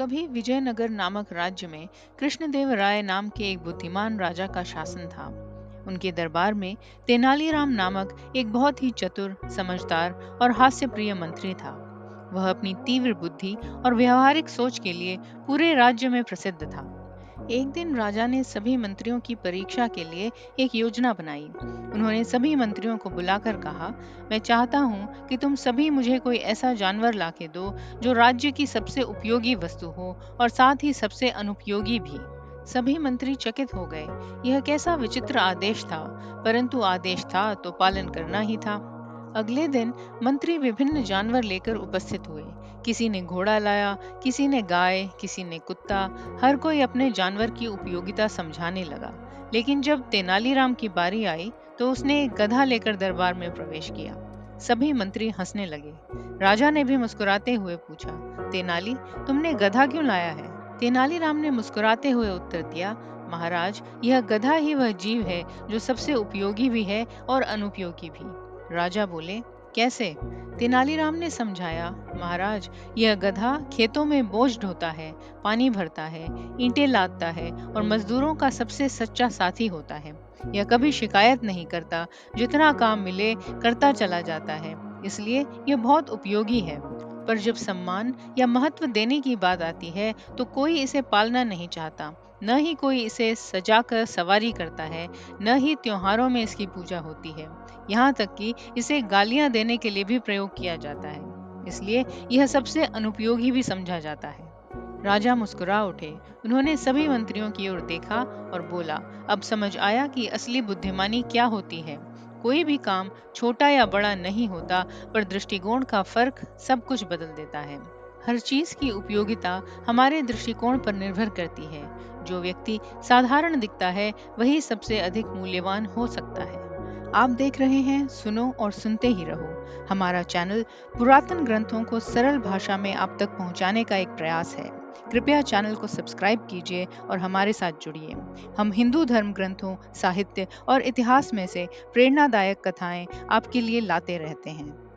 कभी विजयनगर नामक राज्य में कृष्णदेव राय नाम के एक बुद्धिमान राजा का शासन था। उनके दरबार में तेनालीराम नामक एक बहुत ही चतुर, समझदार और हास्यप्रिय मंत्री था। वह अपनी तीव्र बुद्धि और व्यवहारिक सोच के लिए पूरे राज्य में प्रसिद्ध था। एक दिन राजा ने सभी मंत्रियों की परीक्षा के लिए एक योजना बनाई। उन्होंने सभी मंत्रियों को बुलाकर कहा, मैं चाहता हूँ कि तुम सभी मुझे कोई ऐसा जानवर लाके दो जो राज्य की सबसे उपयोगी वस्तु हो और साथ ही सबसे अनुपयोगी भी। सभी मंत्री चकित हो गए। यह कैसा विचित्र आदेश था, परंतु आदेश था तो पालन करना ही था। अगले दिन मंत्री विभिन्न जानवर लेकर उपस्थित हुए। किसी ने घोड़ा लाया, किसी ने गाय, किसी ने कुत्ता। हर कोई अपने जानवर की उपयोगिता समझाने लगा। लेकिन जब तेनालीराम की बारी आई तो उसने एक गधा लेकर दरबार में प्रवेश किया। सभी मंत्री हंसने लगे। राजा ने भी मुस्कुराते हुए पूछा, तेनाली, तुमने गधा क्यों लाया है? तेनालीराम ने मुस्कुराते हुए उत्तर दिया, महाराज, यह गधा ही वह जीव है जो सबसे उपयोगी भी है और अनुपयोगी भी। राजा बोले, कैसे? तेनालीराम ने समझाया, महाराज, यह गधा खेतों में बोझ ढोता है, पानी भरता है, ईंटें लादता है और मजदूरों का सबसे सच्चा साथी होता है। यह कभी शिकायत नहीं करता, जितना काम मिले करता चला जाता है, इसलिए यह बहुत उपयोगी है। पर जब सम्मान या महत्व देने की बात आती है तो कोई इसे पालना नहीं चाहता। न ही कोई इसे सजाकर सवारी करता है, न ही त्योहारों में इसकी पूजा होती है। यहाँ तक कि इसे गालियां देने के लिए भी प्रयोग किया जाता है। इसलिए यह सबसे अनुपयोगी भी समझा जाता है। राजा मुस्कुरा उठे। उन्होंने सभी मंत्रियों की ओर देखा और बोला, अब समझ आया कि असली बुद्धिमानी क्या होती है। कोई भी काम छोटा या बड़ा नहीं होता, पर दृष्टिकोण का फर्क सब कुछ बदल देता है। हर चीज की उपयोगिता हमारे दृष्टिकोण पर निर्भर करती है। जो व्यक्ति साधारण दिखता है वही सबसे अधिक मूल्यवान हो सकता है। आप देख रहे हैं सुनो और सुनते ही रहो। हमारा चैनल पुरातन ग्रंथों को सरल भाषा में आप तक पहुंचाने का एक प्रयास है। कृपया चैनल को सब्सक्राइब कीजिए और हमारे साथ जुड़िए। हम हिंदू धर्म ग्रंथों, साहित्य और इतिहास में से प्रेरणादायक कथाएं आपके लिए लाते रहते हैं।